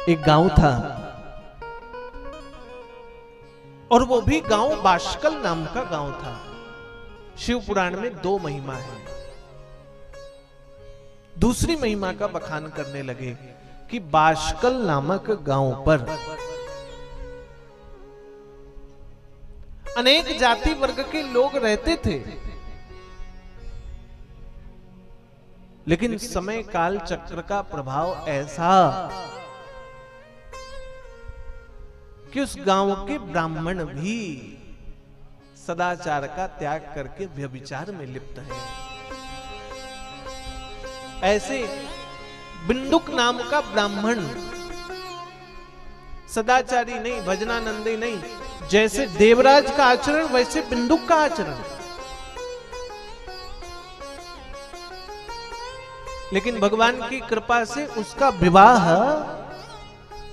एक गांव था और वो भी गांव बाष्कल नाम का गांव था। शिव पुराण में 2 महिमा है। दूसरी महिमा का बखान करने लगे कि बाष्कल नामक गांव पर अनेक जाति वर्ग के लोग रहते थे, लेकिन समय काल चक्र का प्रभाव ऐसा कि उस गांव के ब्राह्मण भी सदाचार का त्याग करके व्यभिचार में लिप्त हैं। ऐसे बिंदुक नाम का ब्राह्मण सदाचारी नहीं, भजनानंदी नहीं, जैसे देवराज का आचरण वैसे बिंदुक का आचरण। लेकिन भगवान की कृपा से उसका विवाह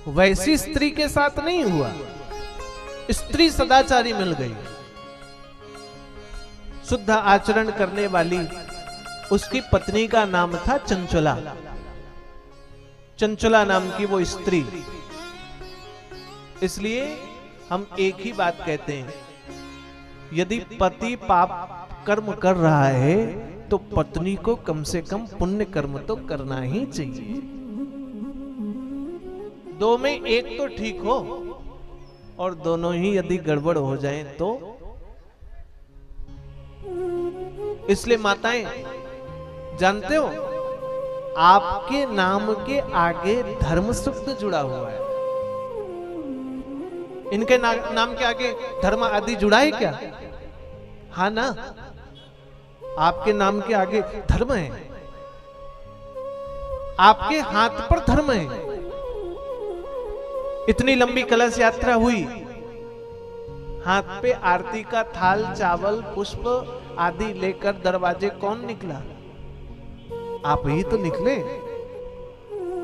वैसी स्त्री के साथ नहीं हुआ। स्त्री सदाचारी मिल गई, शुद्ध आचरण करने वाली। उसकी पत्नी का नाम था चंचला। चंचला नाम की वो स्त्री। इसलिए हम एक ही बात कहते हैं, यदि पति पाप कर्म कर रहा है तो पत्नी को कम से कम पुण्य कर्म तो करना ही चाहिए। 2 में 1 तो ठीक हो, और दोनों ही यदि गड़बड़ हो जाए तो। इसलिए माताएं जानते हो, आपके नाम के आगे धर्म शब्द जुड़ा हुआ है। इनके नाम के आगे धर्म आदि जुड़ा है क्या? हाँ ना, आपके नाम के आगे धर्म है, आपके हाथ पर धर्म है। इतनी लंबी कलश यात्रा हुई, हाथ पे आरती का थाल, चावल, पुष्प आदि लेकर दरवाजे कौन निकला? आप ही तो निकले।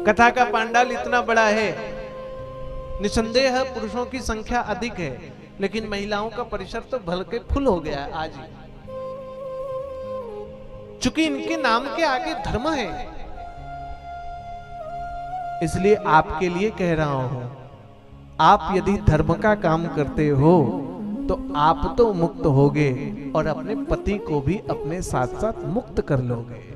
कथा का पांडाल इतना बड़ा है, निसंदेह पुरुषों की संख्या अधिक है, लेकिन महिलाओं का परिसर तो भल के फुल हो गया है आज ही। चूंकि इनके नाम के आगे धर्म है, इसलिए आपके लिए कह रहा हूं, आप यदि धर्म का काम करते हो तो आप तो मुक्त होगे और अपने पति को भी अपने साथ साथ मुक्त कर लोगे।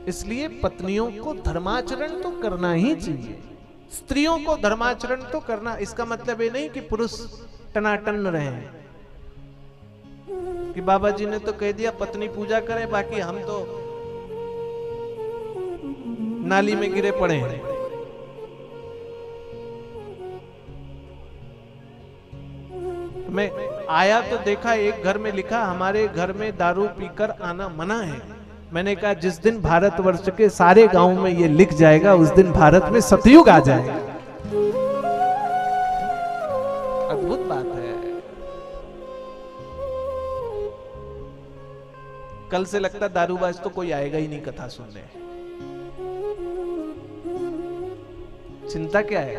इसलिए पत्नियों को धर्माचरण तो करना ही चाहिए, स्त्रियों को धर्माचरण तो करना। इसका मतलब ये नहीं कि पुरुष टनाटन रहे, कि बाबा जी ने तो कह दिया पत्नी पूजा करे, बाकी हम तो नाली में गिरे पड़े हैं। मैं आया तो देखा एक घर में लिखा, हमारे घर में दारू पीकर आना मना है। मैंने कहा जिस दिन भारतवर्ष के सारे गांव में ये लिख जाएगा, उस दिन भारत में सतयुग आ जाएगा। अद्भुत बात है। कल से लगता दारूबाज तो कोई आएगा ही नहीं कथा सुनने। चिंता क्या है,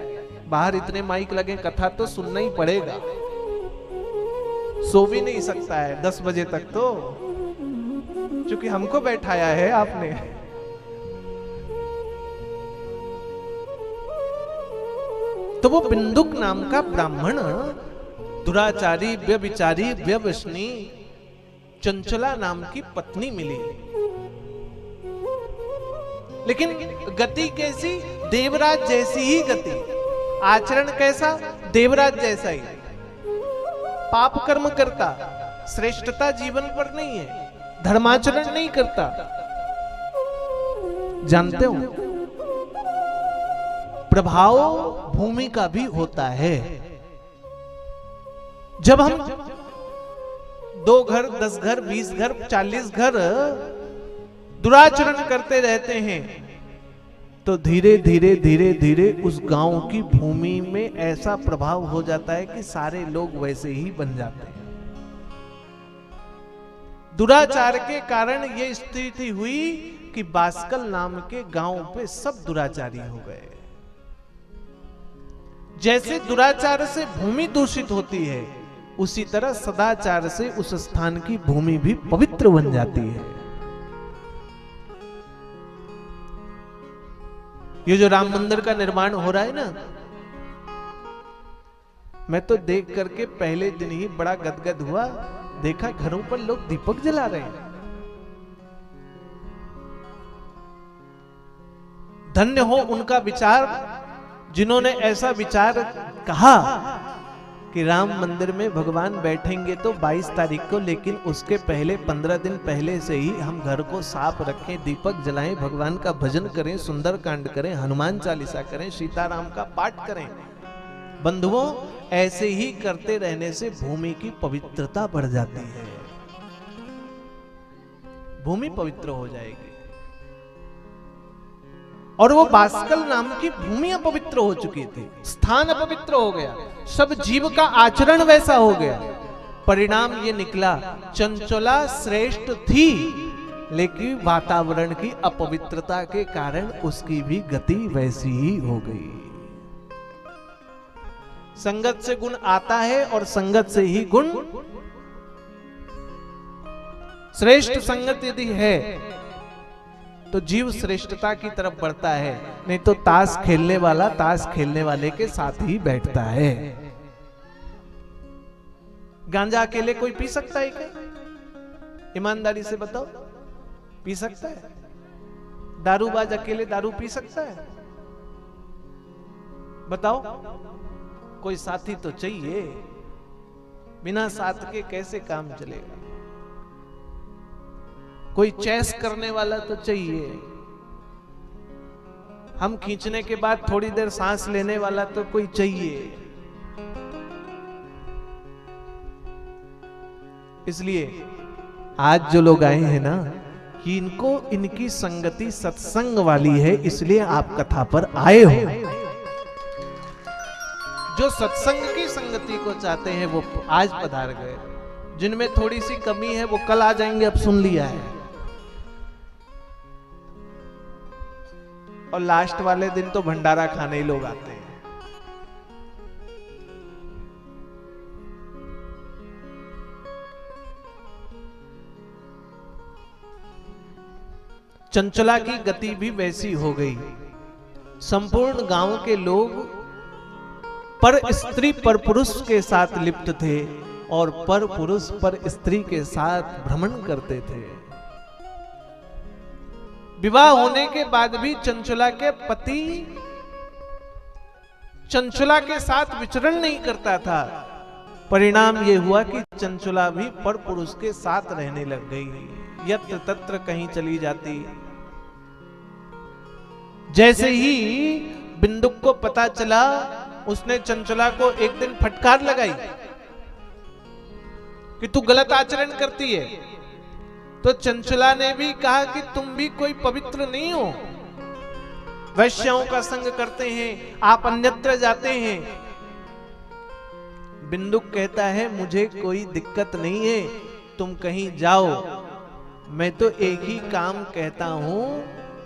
बाहर इतने माइक लगे, कथा तो सुनना ही पड़ेगा। सो भी नहीं सकता है 10 बजे तक, तो क्योंकि हमको बैठाया है आपने। तो वो बिंदुक नाम का ब्राह्मण दुराचारी, व्यभिचारी, व्यवसनी चंचला नाम की पत्नी मिली। लेकिन गति कैसी? देवराज जैसी ही गति। आचरण कैसा? देवराज जैसा ही। पाप कर्म करता, श्रेष्ठता जीवन पर नहीं है, धर्माचरण नहीं करता। जानते हो, प्रभाव भूमि का भी होता है। जब हम 2 घर, 10 घर, 20 घर, 40 घर दुराचरण करते रहते हैं, तो धीरे धीरे धीरे धीरे उस गांव की भूमि में ऐसा प्रभाव हो जाता है कि सारे लोग वैसे ही बन जाते हैं। दुराचार के कारण यह स्थिति हुई कि बाष्कल नाम के गांव पे सब दुराचारी हो गए। जैसे दुराचार से भूमि दूषित होती है, उसी तरह सदाचार से उस स्थान की भूमि भी पवित्र बन जाती है। ये जो राम मंदिर का निर्माण हो रहा है ना, मैं तो देख करके पहले दिन ही बड़ा गदगद हुआ। देखा घरों पर लोग दीपक जला रहे हैं। धन्य हो उनका विचार जिन्होंने ऐसा विचार कहा कि राम मंदिर में भगवान बैठेंगे तो 22 तारीख को, लेकिन उसके पहले 15 दिन पहले से ही हम घर को साफ रखें, दीपक जलाएं, भगवान का भजन करें, सुंदर कांड करें, हनुमान चालीसा करें, सीताराम का पाठ करें। बंधुओं, ऐसे ही करते रहने से भूमि की पवित्रता बढ़ जाती है, भूमि पवित्र हो जाएगी। और वो बास्कल नाम की भूमि अपवित्र हो चुकी थी, स्थान अपवित्र हो गया, सब जीव का आचरण वैसा हो गया। परिणाम ये निकला, चंचला श्रेष्ठ थी, लेकिन वातावरण की अपवित्रता के कारण उसकी भी गति वैसी ही हो गई। संगत से गुण आता है और संगत से ही गुण, श्रेष्ठ संगत यदि है तो जीव श्रेष्ठता की तरफ बढ़ता है, नहीं तो ताश खेलने वाला ताश खेलने वाले के साथ ही बैठता है। गांजा अकेले कोई पी सकता है क्या? ईमानदारी से बताओ, पी सकता है? दारूबाज अकेले दारू पी सकता है? बताओ, कोई साथी तो चाहिए, बिना साथ के कैसे काम चलेगा? कोई चेस करने वाला तो चाहिए, हम खींचने के बाद थोड़ी देर सांस लेने वाला तो कोई चाहिए। इसलिए आज जो लोग आए हैं ना, कि इनको इनकी संगति सत्संग वाली है, इसलिए आप कथा पर आए हो। जो सत्संग की संगति को चाहते हैं वो आज पधार गए, जिनमें थोड़ी सी कमी है वो कल आ जाएंगे, अब सुन लिया है। और लास्ट वाले दिन तो भंडारा खाने ही लोग आते हैं। चंचला की गति भी वैसी हो गई। संपूर्ण गांव के लोग पर स्त्री पर पुरुष के साथ लिप्त थे और पर पुरुष पर स्त्री के साथ भ्रमण करते थे। विवाह होने के बाद भी चंचला के पति चंचला के साथ विचरण नहीं करता था। परिणाम यह हुआ कि चंचला भी पर पुरुष के साथ रहने लग गई, यत्र तत्र कहीं चली जाती। जैसे ही बिंदुक को पता चला, उसने चंचला को एक दिन फटकार लगाई कि तू गलत आचरण करती है। तो चंचला ने भी कहा कि तुम भी कोई पवित्र नहीं हो, वैश्यों का संग करते हैं, आप अन्यत्र जाते हैं। बिंदुक कहता है मुझे कोई दिक्कत नहीं है, तुम कहीं जाओ, मैं तो एक ही काम कहता हूं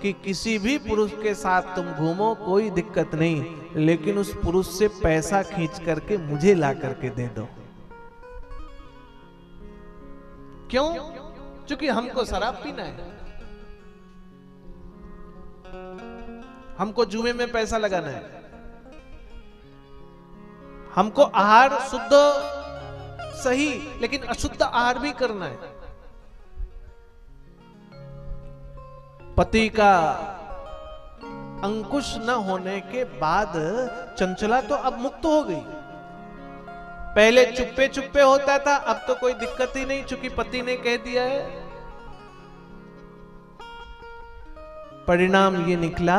कि किसी भी पुरुष के साथ तुम घूमो, कोई दिक्कत नहीं, लेकिन उस पुरुष से पैसा खींच करके मुझे ला करके दे दो। क्यों? क्योंकि हमको शराब पीना है, हमको जुए में पैसा लगाना है, हमको आहार शुद्ध सही लेकिन अशुद्ध आहार भी करना है। पति का अंकुश न होने के बाद चंचला तो अब मुक्त हो गई। पहले चुप्पे चुप्पे होता था, अब तो कोई दिक्कत ही नहीं, चूंकि पति ने कह दिया है। परिणाम ये निकला,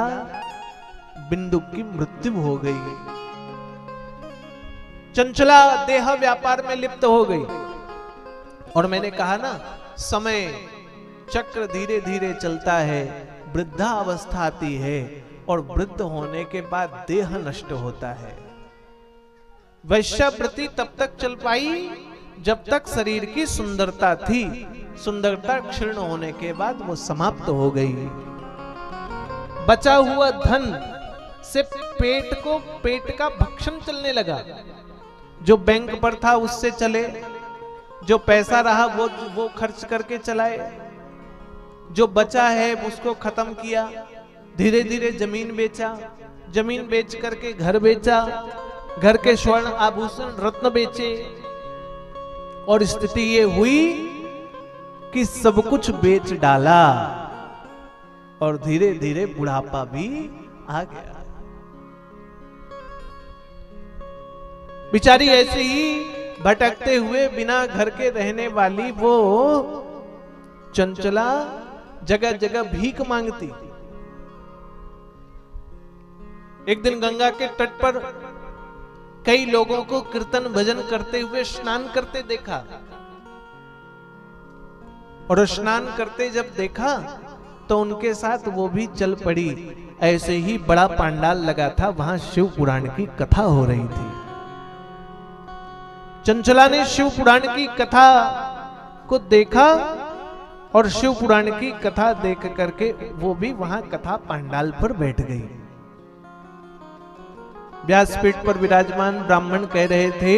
बिंदु की मृत्यु हो गई। चंचला देह व्यापार में लिप्त हो गई। और मैंने कहा ना, समय चक्र धीरे धीरे चलता है, वृद्धा अवस्था आती है और वृद्ध होने के बाद देह नष्ट होता है। वैश्यावृत्ति तब तक चल पाई जब तक शरीर की सुंदरता थी, सुंदरता क्षीण होने के बाद वो समाप्त हो गई। बचा हुआ धन से पेट का भक्षण चलने लगा। जो बैंक पर था उससे चले, जो पैसा रहा वो खर्च करके चलाए, जो बचा है उसको खत्म किया, धीरे धीरे जमीन बेचा, जमीन बेच करके घर बेचा, घर के स्वर्ण आभूषण रत्न बेचे, और स्थिति ये हुई कि सब कुछ बेच डाला और धीरे धीरे बुढ़ापा भी आ गया। बिचारी ऐसे ही भटकते हुए बिना घर के रहने वाली वो चंचला जगह जगह भीख मांगती। एक दिन गंगा के तट पर कई लोगों को कीर्तन भजन करते हुए स्नान करते देखा, और स्नान करते जब देखा तो उनके साथ वो भी चल पड़ी। ऐसे ही बड़ा पंडाल लगा था, वहां शिव पुराण की कथा हो रही थी। चंचला ने शिव पुराण की कथा को देखा और शिव पुराण की कथा देख करके वो भी वहां कथा पंडाल पर बैठ गई। व्यासपीठ पर विराजमान ब्राह्मण कह रहे थे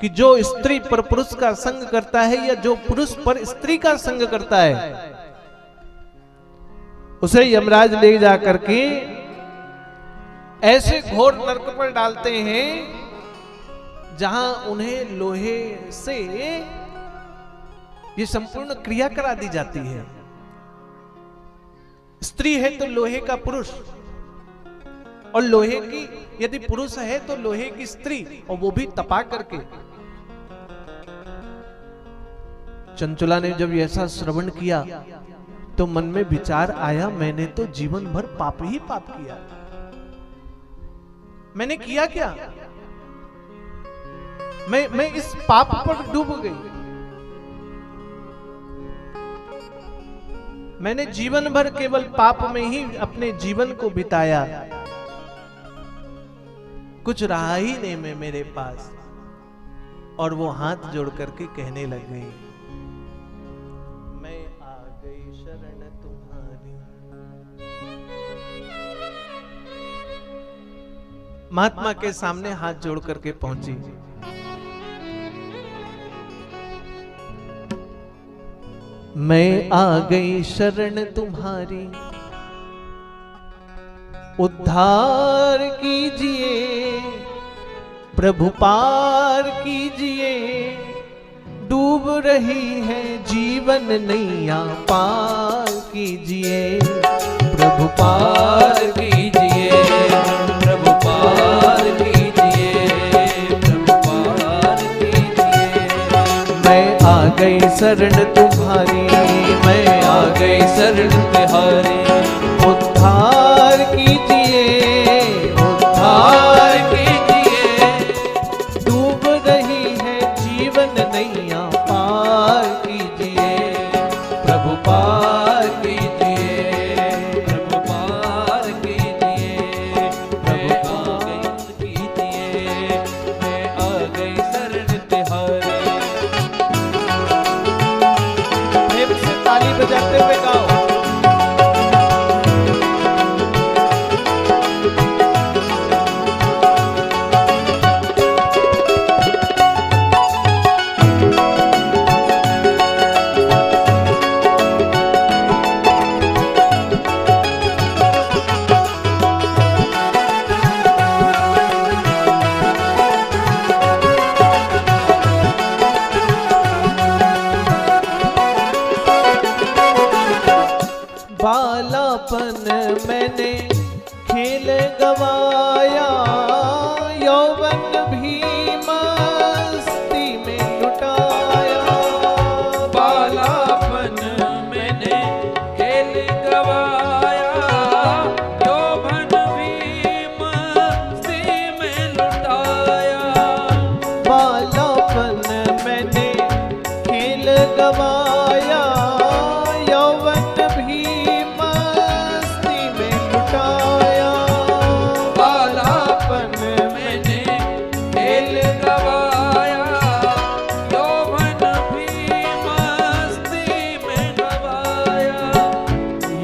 कि जो स्त्री पर पुरुष का संग करता है या जो पुरुष पर स्त्री का संग करता है, उसे यमराज ले जाकर के ऐसे घोर नरक पर डालते हैं जहां उन्हें लोहे से ये संपूर्ण क्रिया करा दी जाती है। स्त्री है तो लोहे का पुरुष, और लोहे की यदि पुरुष है तो लोहे की स्त्री, और वो भी तपा करके। चंचला ने जब ऐसा श्रवण किया तो मन में विचार आया, मैंने तो जीवन भर पाप ही पाप किया। मैंने किया क्या? मैं इस पाप पर डूब गई। मैंने जीवन भर केवल पाप में ही अपने जीवन को बिताया, कुछ रहा ही नहीं मैं मेरे पास। और वो हाथ जोड़ करके कहने लग गई, मैं आ गई शरण तुम्हारी। महात्मा के सामने हाथ जोड़ करके पहुंची। मैं आ गई शरण तुम्हारी, उद्धार कीजिए प्रभु पार कीजिए, डूब रही है जीवन नैया पार कीजिए, प्रभु पार कीजिए, प्रभु पार कीजिए, प्रभु पार कीजिए। मैं आ गई शरण तुम्हारी, मैं आ गई शरण तुम्हारी, उद्धार कीजिए, उद्धार कीजिए, डूब रही है जीवन नैया पार कीजिए, प्रभु पार कीजिए, प्रभु पार कीजिए, प्रभु पार कीजिए। मैं आ गई शरण तुम्हारी। प्रेम से ताली बजाते हुए गाओ। बालापन मैंने खेल गवाया, यौवन भी मस्ती में लुटाया। बालापन मैंने खेल गवाया, यौवन भी मस्ती में लुटाया। बालापन मैंने खेल गवाया,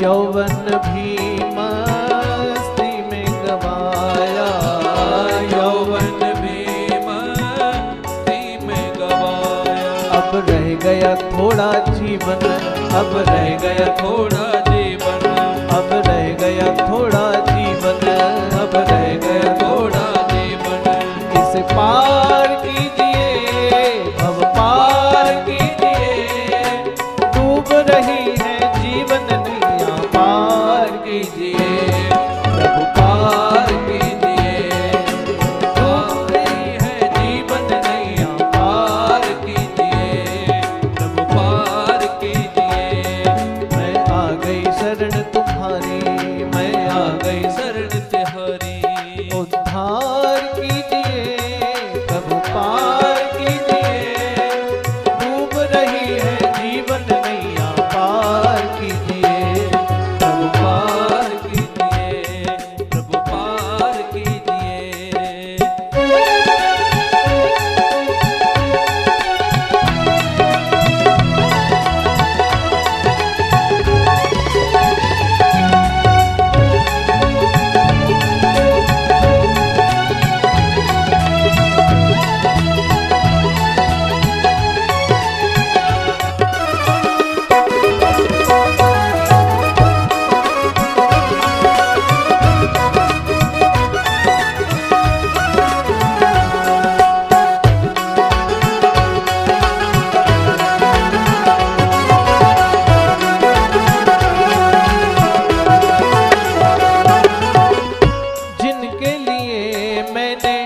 यौवन भी मस्ती में गवाया, यौवन भी मस्ती में गवाया। अब रह गया थोड़ा जीवन, अब रह गया थोड़ा जीवन, अब कीजिए, प्रभु पार कीजिए। डूब रही है जीवन नैया, पार कीजिए, प्रभु पार कीजिए। मैं आ गई शरण तुम्हारी, मैं आ गई शरण तिहारी, उद्धार कीजिए, प्रभु पार कीजिए। डूब रही है जीवन नैया, पार कीजिए, प्रभु पार कीजिए, प्रभु पार कीजिए। जिनके लिए मैंने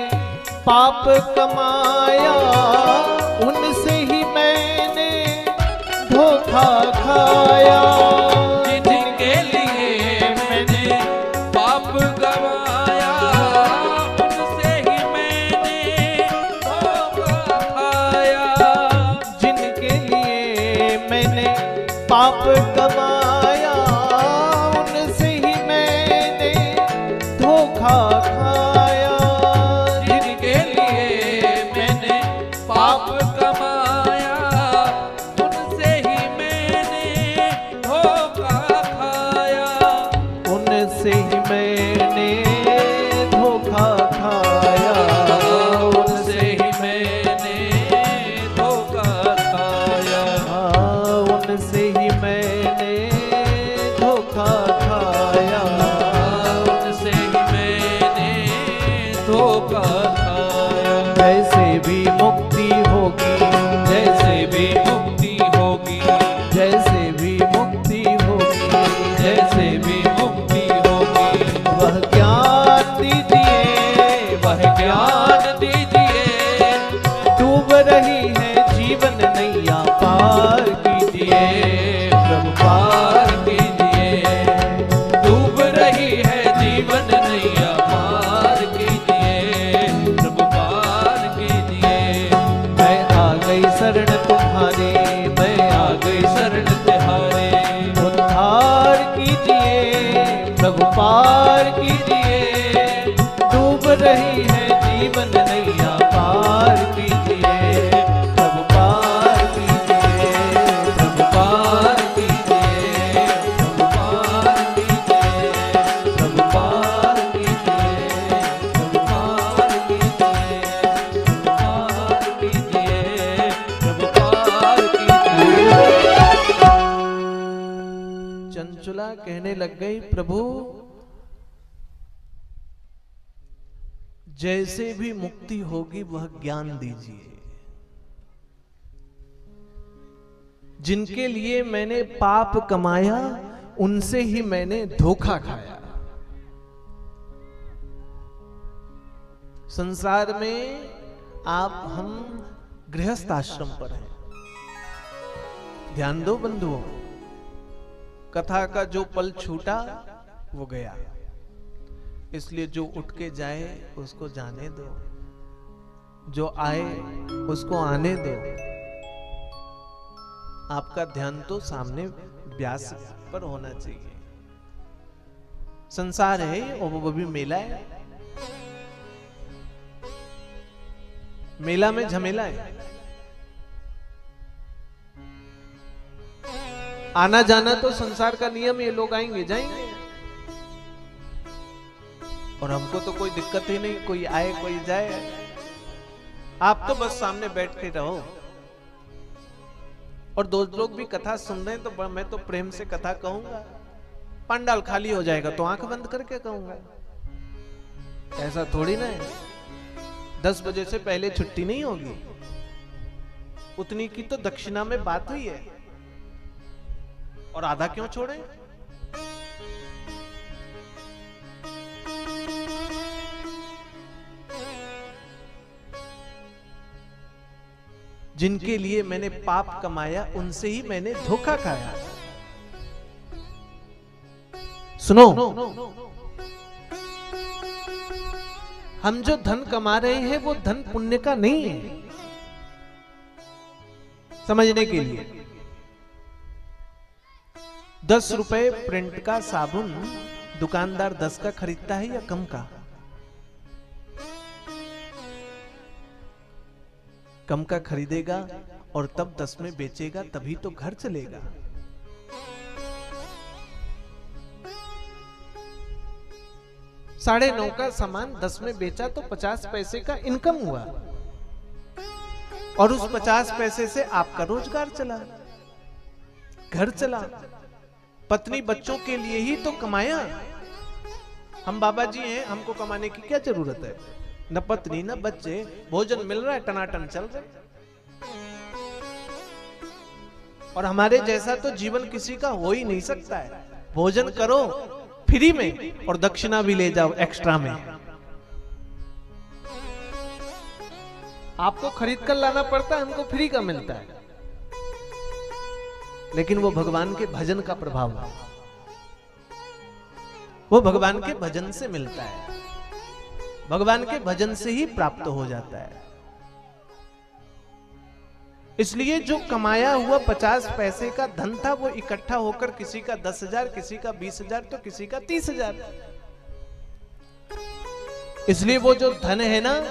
पाप कमाया, उनसे ही मैंने धोखा खाया। जिनके लिए मैंने पाप गवाया, उनसे ही मैंने धोखा खाया। जिनके लिए मैंने पाप कमाया, उनसे ही मैंने धोखा खाया। जिनके लिए मैंने पाप कमाया, उनसे ही मैंने धोखा खाया। उनसे ही मैंने धोखा खाया। उनसे ही मैंने धोखा खाया। उनसे ही मैंने धोखा खाया। उनसे ही मैंने धोखा खाया। जैसे भी मुक्ति होगी, जैसे भी मुक्ति होगी, जैसे भी मुक्ति होगी, जैसे भी मुक्ति होगी, वह ज्ञान दीजिए, वह ज्ञान दीजिए। डूब रही है जीवन नैया, पार कीजिए, प्रभु पार कीजिए। डूब रही है जीवन नैया, पार कीजिए, प्रभु पार कीजिए। मैं आ गई शरण तुम्हारी, मैं आ गई शरण तिहारी, उद्धार कीजिए, प्रभु पार कीजिए। डूब रही है जीवन नैया, पार कीजिए, प्रभु पार कीजिए, प्रभु पार कीजिए, प्रभु पार कीजिए, प्रभु पार कीजिए, प्रभु पार कीजिए, प्रभु पार कीजिए। चंचुला कहने लग गई, प्रभु जैसे भी मुक्ति होगी वह ज्ञान दीजिए। जिनके लिए मैंने पाप कमाया, उनसे ही मैंने धोखा खाया। संसार में हम गृहस्थ आश्रम पर हैं। ध्यान दो बंधुओं, कथा का जो पल छूटा वो गया, इसलिए जो उठ के जाए उसको जाने दो, जो आए उसको आने दो। आपका ध्यान तो सामने व्यास पर होना चाहिए। संसार है और वो भी मेला है, मेला में झमेला है। आना जाना तो संसार का नियम, ये लोग आएंगे जाएंगे, और हमको तो कोई दिक्कत ही नहीं, कोई आए कोई जाए। आप तो बस सामने बैठ के रहो। और दो लोग भी कथा सुन रहे हैं तो मैं तो प्रेम से कथा कहूंगा। पंडाल खाली हो जाएगा तो आंख बंद करके कहूंगा, ऐसा थोड़ी ना है। 10 बजे से पहले छुट्टी नहीं होगी, उतनी की तो दक्षिणा में बात हुई है, और आधा क्यों छोड़े? जिनके लिए मैंने पाप कमाया उनसे ही मैंने धोखा खाया। सुनो, हम जो धन कमा रहे हैं वो धन पुण्य का नहीं है। समझने के लिए 10 रुपए प्रिंट का साबुन दुकानदार 10 का खरीदता है या कम का? कम का खरीदेगा और तब 10 में बेचेगा, तभी तो घर चलेगा। साढ़े 9 का सामान 10 में बेचा तो 50 पैसे का इनकम हुआ और उस 50 पैसे से आपका रोजगार चला, घर चला, पत्नी बच्चों के लिए ही तो कमाया। हम बाबा जी हैं, हमको कमाने की क्या जरूरत है? न पत्नी न बच्चे, भोजन मिल रहा है, टनाटन चल रहे। और हमारे जैसा तो जीवन किसी का हो ही नहीं सकता है। भोजन करो फ्री में और दक्षिणा भी ले जाओ एक्स्ट्रा में। आपको खरीद कर लाना पड़ता है, हमको फ्री का मिलता है। लेकिन वो भगवान के भजन का प्रभाव है, वो भगवान के भजन से मिलता है, भगवान के भजन से ही प्राप्त हो जाता है। इसलिए जो कमाया हुआ 50 पैसे का धन था वो इकट्ठा होकर किसी का 10,000, किसी का 20,000 तो किसी का 30,000। इसलिए वो जो धन है ना,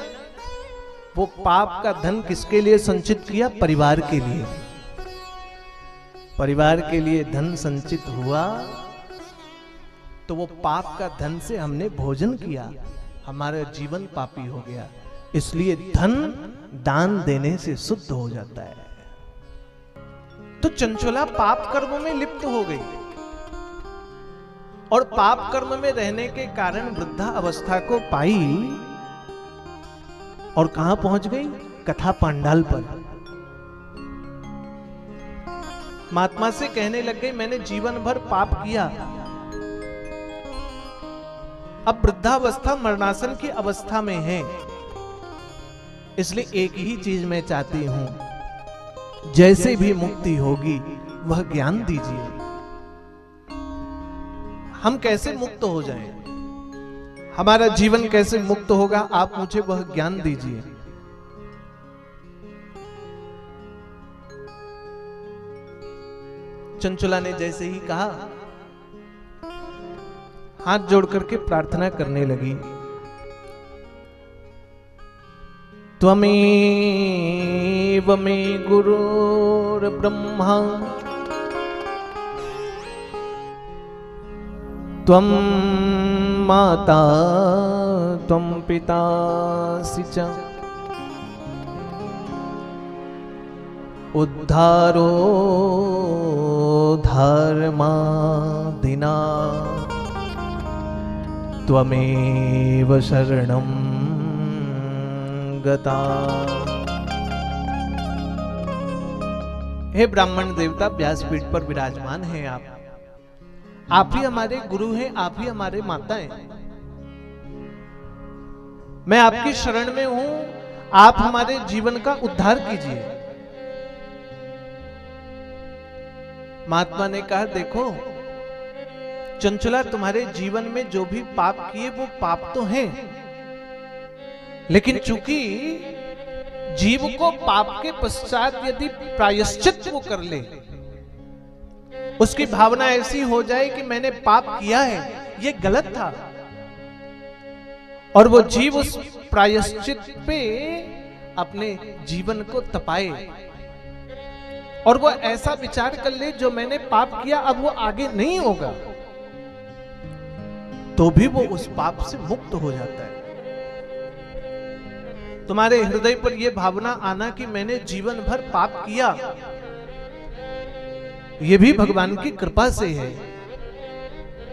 वो पाप का धन किसके लिए संचित किया? परिवार के लिए। परिवार के लिए धन संचित हुआ तो वो पाप का धन से हमने भोजन किया, हमारा जीवन पापी हो गया। इसलिए धन दान देने से शुद्ध हो जाता है। तो चंचला पाप कर्म में लिप्त हो गई और पाप कर्म में रहने के कारण वृद्धा अवस्था को पाई और कहां पहुंच गई? कथा पांडाल पर। महात्मा से कहने लग गई, मैंने जीवन भर पाप किया, अब वृद्धावस्था मरणासन की अवस्था में है, इसलिए एक ही चीज मैं चाहती हूं, जैसे भी मुक्ति होगी वह ज्ञान दीजिए। हम कैसे मुक्त हो जाएं, हमारा जीवन कैसे मुक्त होगा, आप मुझे वह ज्ञान दीजिए। चंचला ने जैसे ही कहा, हाथ जोड़ करके प्रार्थना करने लगी, त्वमेव मे गुरुर्ब्रह्मा त्वं माता त्वं पितासि च उद्धारो धर्मादिना त्वमेव शरणं गता। हे ब्राह्मण देवता व्यासपीठ पर विराजमान हैं आप ही हमारे गुरु हैं, आप ही हमारे माता हैं। मैं आपकी शरण में हूं, आप हमारे जीवन का उद्धार कीजिए। महात्मा ने कहा, देखो चंचला, तुम्हारे जीवन में जो भी पाप किए वो पाप तो हैं, लेकिन चूंकि जीव को पाप के पश्चात यदि प्रायश्चित वो कर ले, उसकी भावना ऐसी हो जाए कि मैंने पाप किया है, ये गलत था, और वो जीव उस प्रायश्चित पे अपने जीवन को तपाए और वो ऐसा विचार कर ले, जो मैंने पाप किया अब वो आगे नहीं होगा, तो भी वो उस पाप से मुक्त हो जाता है। तुम्हारे हृदय पर यह भावना आना कि मैंने जीवन भर पाप किया, यह भी भगवान की कृपा से है,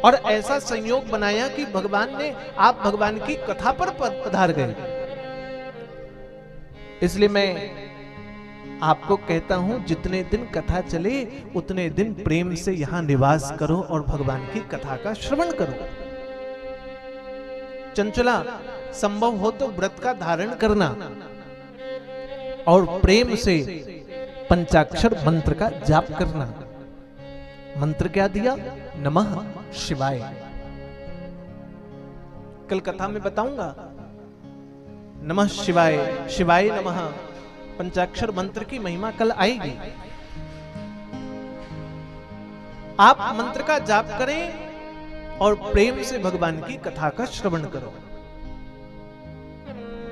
और ऐसा संयोग बनाया कि भगवान ने, आप भगवान की कथा पर पधार गए। इसलिए मैं आपको कहता हूं, जितने दिन कथा चले उतने दिन प्रेम से यहां निवास करो और भगवान की कथा का श्रवण करो। चंचला, संभव हो तो व्रत का धारण करना और प्रेम से पंचाक्षर मंत्र का जाप करना। मंत्र क्या दिया? नमः शिवाय। कल कथा में बताऊंगा। नमः शिवाय, शिवाय नमः, पंचाक्षर मंत्र की महिमा कल आएगी। आप मंत्र का जाप करें और प्रेम से भगवान की कथा का श्रवण करो।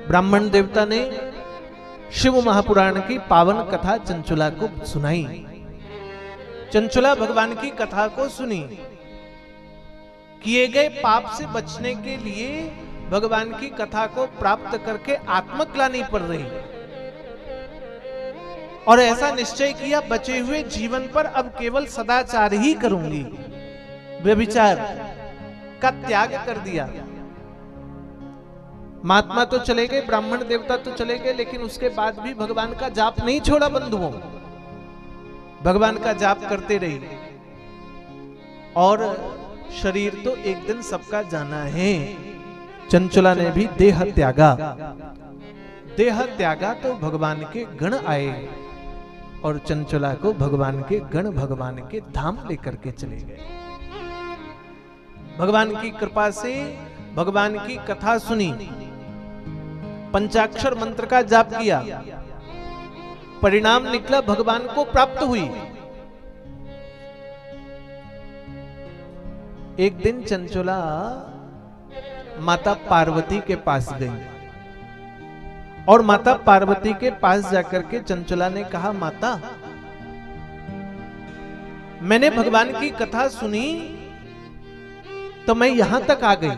ब्राह्मण देवता ने शिव महापुराण की पावन कथा चंचुला को सुनाई। चंचुला भगवान की कथा को सुनी। किए गए पाप से बचने के लिए भगवान की कथा को प्राप्त करके आत्मग्लानि पड़ रही, और ऐसा निश्चय किया बचे हुए जीवन पर अब केवल सदाचार ही करूंगी। व्यभिचार का त्याग कर दिया। महात्मा तो चले गए, ब्राह्मण देवता तो चले गए, लेकिन उसके बाद भी भगवान का जाप नहीं छोड़ा बंधुओं। भगवान का जाप करते रही। और शरीर तो एक दिन सबका जाना है। चंचुला ने भी देह त्यागा। देह त्यागा तो भगवान के गण आए और चंचुला को भगवान के गण भगवान के धाम लेकर के चले गए। भगवान की कृपा से भगवान की कथा सुनी, पंचाक्षर मंत्र का जाप किया, परिणाम निकला भगवान को प्राप्त हुई। एक दिन चंचुला माता पार्वती के पास गई और माता पार्वती के पास जाकर के चंचुला ने कहा, माता मैंने भगवान की कथा सुनी तो मैं यहां तक आ गई,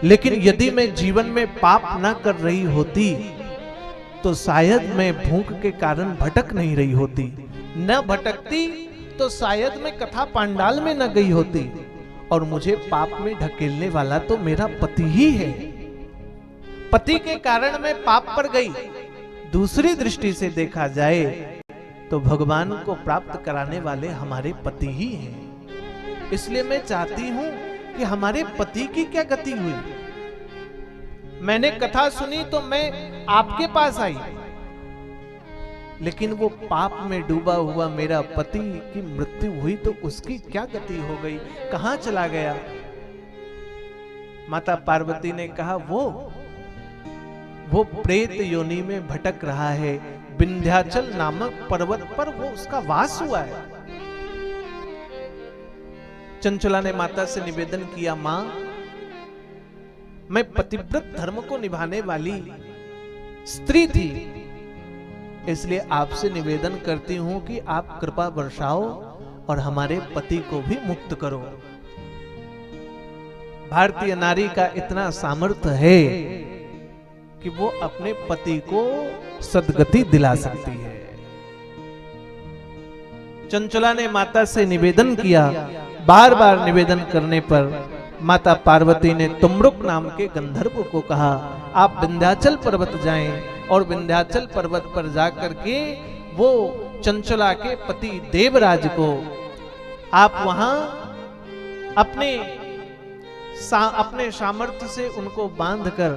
लेकिन यदि मैं जीवन में पाप ना कर रही होती तो शायद मैं भूख के कारण भटक नहीं रही होती। न भटकती तो शायद मैं कथा पांडाल में न गई होती, और मुझे पाप में ढकेलने वाला तो मेरा पति ही है। पति के कारण मैं पाप पर गई। दूसरी दृष्टि से देखा जाए तो भगवान को प्राप्त कराने वाले हमारे पति ही हैं। इसलिए मैं चाहती हूं कि हमारे पति की क्या गति हुई। मैंने कथा सुनी तो मैं आपके पास आई, लेकिन वो पाप में डूबा हुआ मेरा पति की मृत्यु हुई तो उसकी क्या गति हो गई, कहां चला गया? माता पार्वती ने कहा, वो प्रेत योनि में भटक रहा है। विंध्याचल नामक पर्वत पर वो उसका वास हुआ है। चंचुला ने माता से निवेदन किया, मां मैं पतिव्रत धर्म को निभाने वाली स्त्री थी, इसलिए आपसे निवेदन करती हूं कि आप कृपा बरसाओ और हमारे पति को भी मुक्त करो। भारतीय नारी का इतना सामर्थ्य है कि वो अपने पति को सद्गति दिला सकती है। चंचुला ने माता से निवेदन किया। बार बार निवेदन करने पर माता पार्वती ने तुमरुक नाम के गंधर्व को कहा, आप विंध्याचल पर्वत जाएं और विंध्याचल पर्वत पर जाकर के वो चंचुला के पति देवराज को आप वहां अपने सामर्थ्य से उनको बांधकर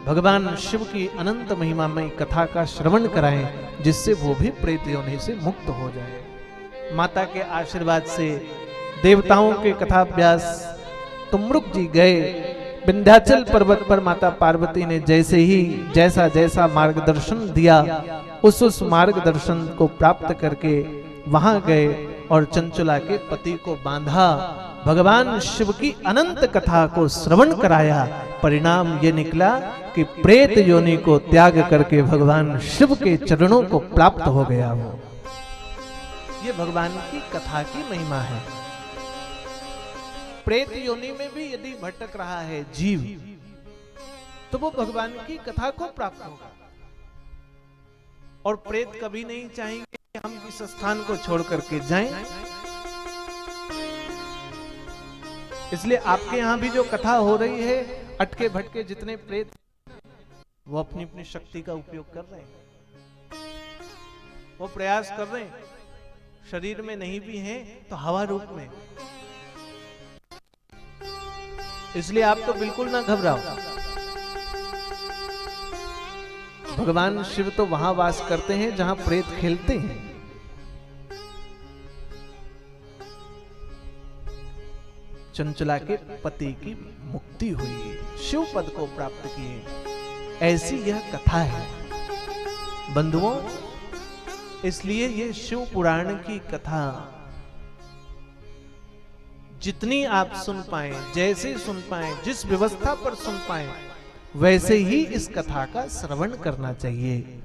भगवान शिव की अनंत महिमामय कथा का श्रवण कराएं, जिससे वो भी प्रेत योनि से मुक्त हो जाए। माता के आशीर्वाद से देवताओं के कथाभ्यास तुमरुक जी गए। विंध्याचल पर्वत पर माता पार्वती ने जैसा जैसा मार्गदर्शन दिया, उस मार्गदर्शन को प्राप्त करके वहां गए और चंचुला के पति को बांधा। भगवान शिव की अनंत कथा को श्रवण कराया। परिणाम ये निकला कि प्रेत योनि को त्याग करके भगवान शिव के चरणों को प्राप्त हो गया। वो ये भगवान की कथा की महिमा है। प्रेत योनि में भी यदि भटक रहा है जीव, तो वो भगवान की कथा को प्राप्त होगा। और प्रेत कभी नहीं चाहेंगे कि हम इस स्थान को छोड़ करके जाएं। इसलिए आपके यहां भी जो कथा हो रही है, अटके भटके जितने प्रेत वो अपनी अपनी शक्ति का उपयोग कर रहे हैं, वो प्रयास कर रहे हैं। शरीर में नहीं भी हैं तो हवा रूप में। इसलिए आप तो बिल्कुल ना घबराओ। भगवान शिव तो वहां वास करते हैं जहां प्रेत खेलते हैं। चंचला के पति की मुक्ति हुई, शिव पद को प्राप्त किए, ऐसी यह कथा है बंधुओं। इसलिए ये शिव पुराण की कथा जितनी आप सुन पाए, जैसे सुन पाए, जिस व्यवस्था पर सुन पाए, वैसे ही इस कथा का श्रवण करना चाहिए।